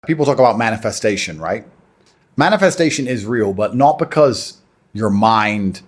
People talk about manifestation, right? Manifestation is real, but not because your mind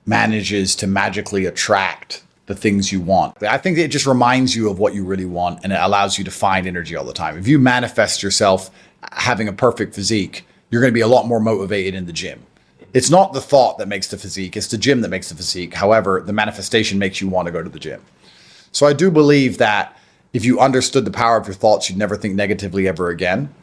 manages to magically attract the things you want. I think it just reminds you of what you really want, and it allows you to find energy all the time. If you manifest yourself having a perfect physique, you're going to be a lot more motivated in the gym. It's not the thought that makes the physique, it's the gym that makes the physique. However, the manifestation makes you want to go to the gym. So I do believe that if you understood the power of your thoughts, you'd never think negatively ever again.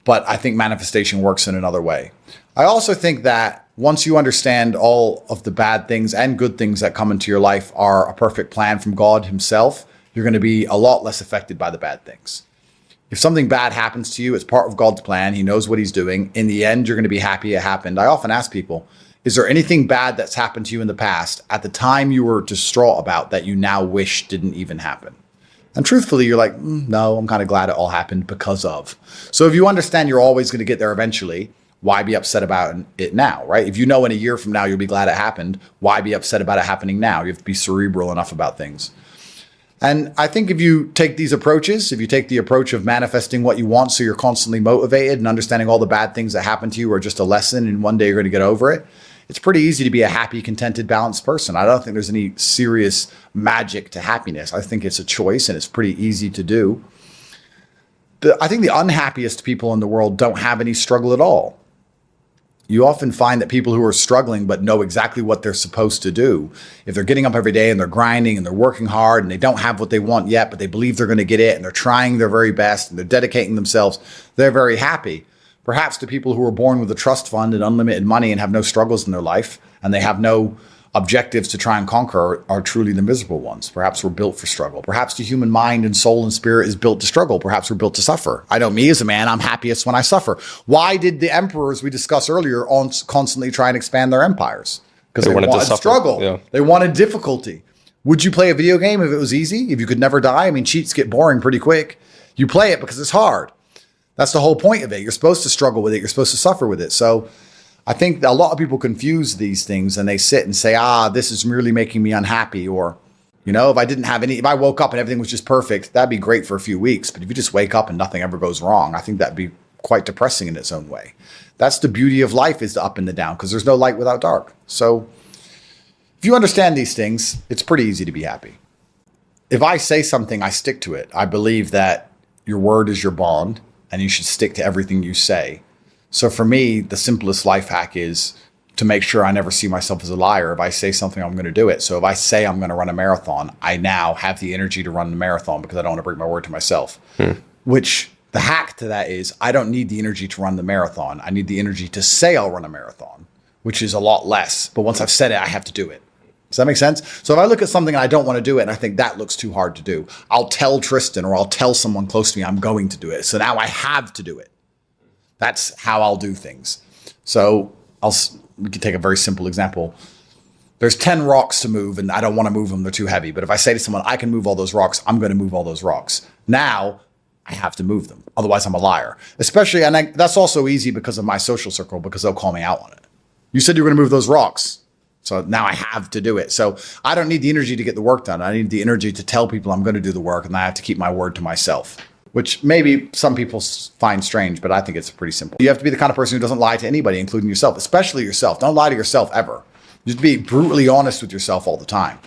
But I think manifestation works in another way. I also think that once you understand all of the bad things and good things that come into your life are a perfect plan from God himself, you're going to be a lot less affected by the bad things. If something bad happens to you, it's part of God's plan. He knows what he's doing. In the end, you're going to be happy it happened. I often ask people, is there anything bad that's happened to you in the past at the time you were distraught about that you now wish didn't even happen? And truthfully, you're like, no, I'm kind of glad it all happened because of. So if you understand you're always going to get there eventually, why be upset about it now, right? If you know in a year from now you'll be glad it happened, why be upset about it happening now? You have to be cerebral enough about things. And I think if you take these approaches, if you take the approach of manifesting what you want so you're constantly motivated and understanding all the bad things that happen to you are just a lesson and one day you're going to get over it, it's pretty easy to be a happy, contented, balanced person. I don't think there's any serious magic to happiness. I think it's a choice and it's pretty easy to do. I think the unhappiest people in the world don't have any struggle at all. You often find that people who are struggling but know exactly what they're supposed to do, if they're getting up every day and they're grinding and they're working hard and they don't have what they want yet, but they believe they're going to get it and they're trying their very best and they're dedicating themselves, they're very happy. Perhaps the people who are born with a trust fund and unlimited money and have no struggles in their life and they have no objectives to try and conquer are truly the miserable ones. Perhaps we're built for struggle. Perhaps the human mind and soul and spirit is built to struggle. Perhaps we're built to suffer. I know me as a man, I'm happiest when I suffer. Why did the emperors we discussed earlier constantly try and expand their empires? Because they wanted to struggle. Yeah. They wanted difficulty. Would you play a video game if it was easy? If you could never die? I mean, cheats get boring pretty quick. You play it because it's hard. That's the whole point of it. You're supposed to struggle with it. You're supposed to suffer with it. So I think a lot of people confuse these things and they sit and say, this is really making me unhappy. Or, if I woke up and everything was just perfect, that'd be great for a few weeks. But if you just wake up and nothing ever goes wrong, I think that'd be quite depressing in its own way. That's the beauty of life, is the up and the down, because there's no light without dark. So if you understand these things, it's pretty easy to be happy. If I say something, I stick to it. I believe that your word is your bond and you should stick to everything you say. So for me, the simplest life hack is to make sure I never see myself as a liar. If I say something, I'm going to do it. So if I say I'm going to run a marathon, I now have the energy to run the marathon because I don't want to break my word to myself. Which the hack to that is I don't need the energy to run the marathon. I need the energy to say I'll run a marathon, which is a lot less. But once I've said it, I have to do it. Does that make sense? So if I look at something and I don't want to do it and I think that looks too hard to do, I'll tell Tristan or I'll tell someone close to me I'm going to do it. So now I have to do it. That's how I'll do things. So we can take a very simple example. There's 10 rocks to move and I don't want to move them. They're too heavy. But if I say to someone, I can move all those rocks, I'm going to move all those rocks. Now I have to move them. Otherwise I'm a liar. Especially, and that's also easy because of my social circle, because they'll call me out on it. You said you were going to move those rocks. So now I have to do it. So I don't need the energy to get the work done. I need the energy to tell people I'm going to do the work, and I have to keep my word to myself, which maybe some people find strange, but I think it's pretty simple. You have to be the kind of person who doesn't lie to anybody, including yourself, especially yourself. Don't lie to yourself ever. Just be brutally honest with yourself all the time.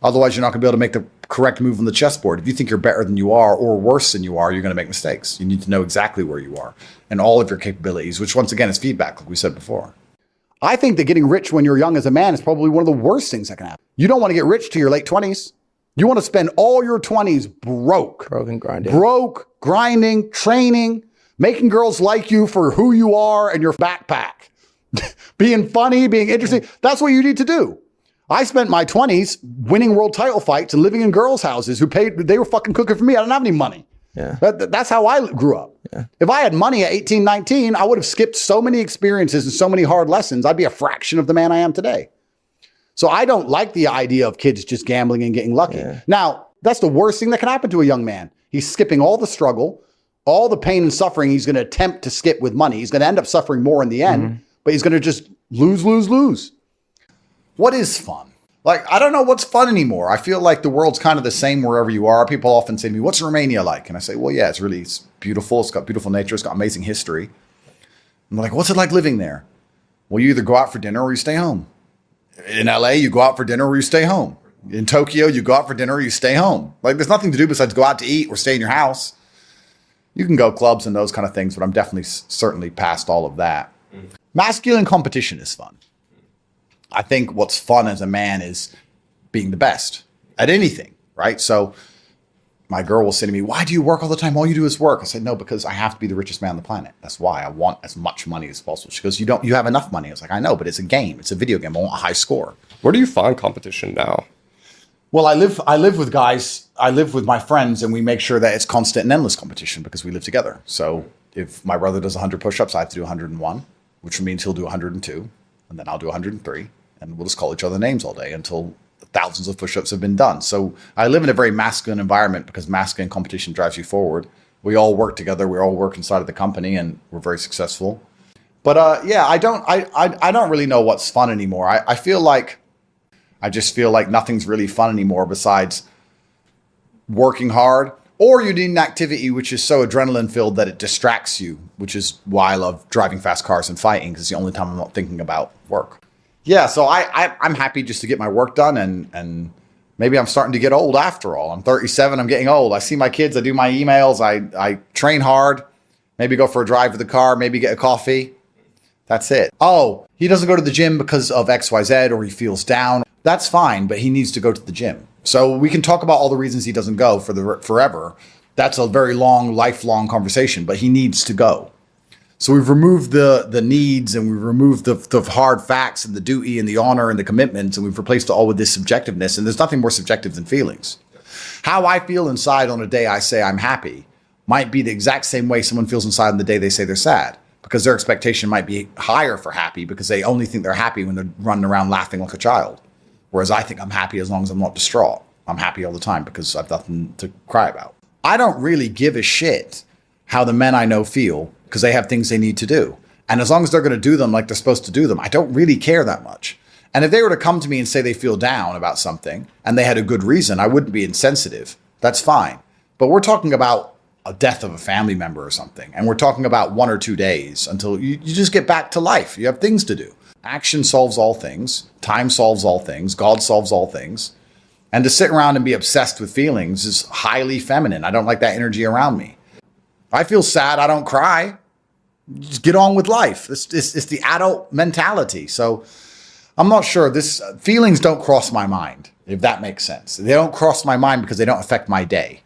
Otherwise, you're not going to be able to make the correct move on the chessboard. If you think you're better than you are or worse than you are, you're going to make mistakes. You need to know exactly where you are and all of your capabilities, which once again is feedback, like we said before. I think that getting rich when you're young as a man is probably one of the worst things that can happen. You don't want to get rich till your late 20s. You want to spend all your 20s broke. Broke and grinding. Broke, grinding, training, making girls like you for who you are and your backpack. Being funny, being interesting. That's what you need to do. I spent my 20s winning world title fights and living in girls' houses they were fucking cooking for me. I didn't have any money. Yeah. That's how I grew up. Yeah. If I had money at 18, 19, I would have skipped so many experiences and so many hard lessons. I'd be a fraction of the man I am today. So I don't like the idea of kids just gambling and getting lucky. Yeah. Now, that's the worst thing that can happen to a young man. He's skipping all the struggle, all the pain and suffering he's going to attempt to skip with money. He's going to end up suffering more in the end, but he's going to just lose. What is fun? Like, I don't know what's fun anymore. I feel like the world's kind of the same wherever you are. People often say to me, what's Romania like? And I say, well, yeah, it's beautiful. It's got beautiful nature. It's got amazing history. And they're like, what's it like living there? Well, you either go out for dinner or you stay home. In LA, you go out for dinner or you stay home. In Tokyo, you go out for dinner or you stay home. Like, there's nothing to do besides go out to eat or stay in your house. You can go clubs and those kind of things, but I'm definitely certainly past all of that. Masculine competition is fun. I think what's fun as a man is being the best at anything, right? So my girl will say to me, why do you work all the time? All you do is work. I said, no, because I have to be the richest man on the planet. That's why I want as much money as possible. She goes, you have enough money. I was like, I know, but it's a game. It's a video game. I want a high score. Where do you find competition now? Well, I live with guys. I live with my friends, and we make sure that it's constant and endless competition because we live together. So if my brother does 100 push-ups, I have to do 101, which means he'll do 102, and then I'll do 103. And we'll just call each other names all day until thousands of push-ups have been done. So I live in a very masculine environment because masculine competition drives you forward. We all work together. We all work inside of the company, and we're very successful. But yeah, I don't really know what's fun anymore. I just feel like nothing's really fun anymore besides working hard, or you need an activity which is so adrenaline filled that it distracts you, which is why I love driving fast cars and fighting, because it's the only time I'm not thinking about work. Yeah, so I'm happy just to get my work done, and maybe I'm starting to get old after all. I'm 37, I'm getting old. I see my kids, I do my emails, I train hard, maybe go for a drive with the car, maybe get a coffee. That's it. Oh, he doesn't go to the gym because of XYZ, or he feels down. That's fine, but he needs to go to the gym. So we can talk about all the reasons he doesn't go forever. That's a very long, lifelong conversation, but he needs to go. So we've removed the needs, and we've removed the hard facts and the duty and the honor and the commitments, and we've replaced it all with this subjectiveness. And there's nothing more subjective than feelings. How I feel inside on a day I say I'm happy might be the exact same way someone feels inside on the day they say they're sad, because their expectation might be higher for happy because they only think they're happy when they're running around laughing like a child. Whereas I think I'm happy as long as I'm not distraught. I'm happy all the time because I've nothing to cry about. I don't really give a shit how the men I know feel, because they have things they need to do. And as long as they're going to do them like they're supposed to do them, I don't really care that much. And if they were to come to me and say they feel down about something and they had a good reason, I wouldn't be insensitive. That's fine. But we're talking about a death of a family member or something. And we're talking about 1 or 2 days until you just get back to life. You have things to do. Action solves all things. Time solves all things. God solves all things. And to sit around and be obsessed with feelings is highly feminine. I don't like that energy around me. I feel sad. I don't cry. Just get on with life. It's the adult mentality. So I'm not sure. Feelings don't cross my mind, if that makes sense. They don't cross my mind because they don't affect my day.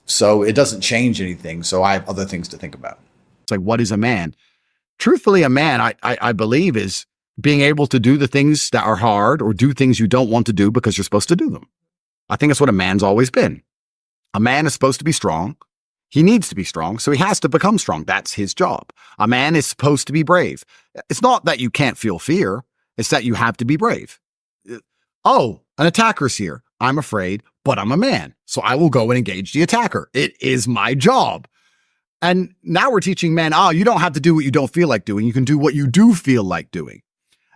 So it doesn't change anything. So I have other things to think about. It's like, what is a man? Truthfully, a man, I believe, is being able to do the things that are hard or do things you don't want to do because you're supposed to do them. I think that's what a man's always been. A man is supposed to be strong. He needs to be strong, so he has to become strong. That's his job. A man is supposed to be brave. It's not that you can't feel fear. It's that you have to be brave. Oh, an attacker's here. I'm afraid, but I'm a man, so I will go and engage the attacker. It is my job. And now we're teaching men, you don't have to do what you don't feel like doing. You can do what you do feel like doing.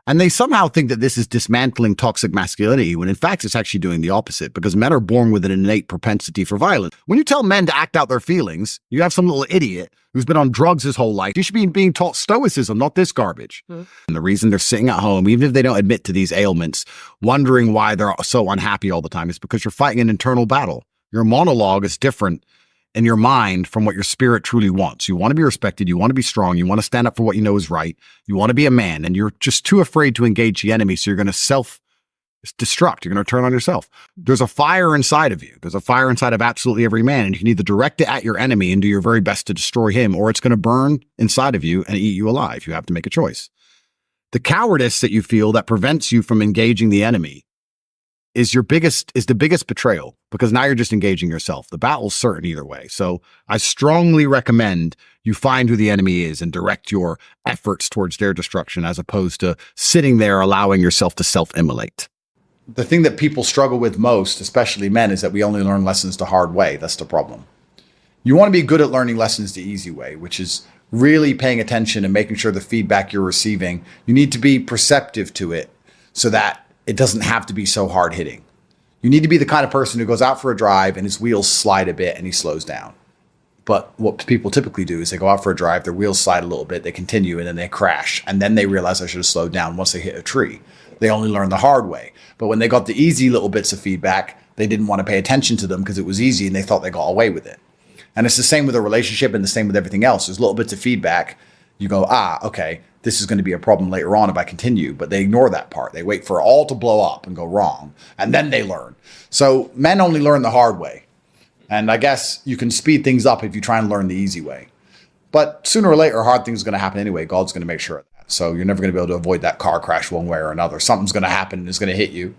And they somehow think that this is dismantling toxic masculinity, when in fact it's actually doing the opposite, because men are born with an innate propensity for violence. When you tell men to act out their feelings, you have some little idiot who's been on drugs his whole life. You should be being taught stoicism, not this garbage. And the reason they're sitting at home, even if they don't admit to these ailments, wondering why they're so unhappy all the time, is because you're fighting an internal battle. Your monologue is different in your mind from what your spirit truly wants. You want to be respected. You want to be strong. You want to stand up for what you know is right. You want to be a man, and you're just too afraid to engage the enemy. So you're going to self-destruct. You're going to turn on yourself. There's a fire inside of you. There's a fire inside of absolutely every man. And you can either direct it at your enemy and do your very best to destroy him, or it's going to burn inside of you and eat you alive. You have to make a choice. The cowardice that you feel that prevents you from engaging the enemy is the biggest betrayal, because now you're just engaging yourself. The battle's certain either way. So I strongly recommend you find who the enemy is and direct your efforts towards their destruction, as opposed to sitting there allowing yourself to self-immolate. The thing that people struggle with most, especially men, is that we only learn lessons the hard way. That's the problem. You want to be good at learning lessons the easy way, which is really paying attention and making sure the feedback you're receiving, you need to be perceptive to it, so that it doesn't have to be so hard hitting. You need to be the kind of person who goes out for a drive and his wheels slide a bit and he slows down. But what people typically do is they go out for a drive, their wheels slide a little bit, they continue, and then they crash. And then they realize I should have slowed down once they hit a tree. They only learn the hard way. But when they got the easy little bits of feedback, they didn't want to pay attention to them because it was easy and they thought they got away with it. And it's the same with a relationship and the same with everything else. There's little bits of feedback. You go, okay, this is going to be a problem later on if I continue. But they ignore that part. They wait for it all to blow up and go wrong. And then they learn. So men only learn the hard way. And I guess you can speed things up if you try and learn the easy way. But sooner or later, hard things are going to happen anyway. God's going to make sure of that. So you're never going to be able to avoid that car crash one way or another. Something's going to happen and it's going to hit you.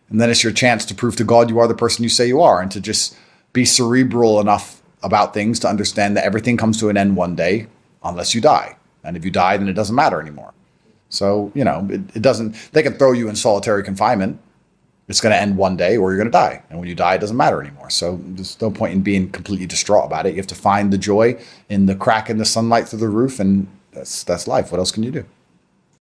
And then it's your chance to prove to God you are the person you say you are, and to just be cerebral enough about things to understand that everything comes to an end one day unless you die. And if you die, then it doesn't matter anymore. So, it doesn't, they can throw you in solitary confinement. It's going to end one day or you're going to die. And when you die, it doesn't matter anymore. So there's no point in being completely distraught about it. You have to find the joy in the crack in the sunlight through the roof. And that's life. What else can you do?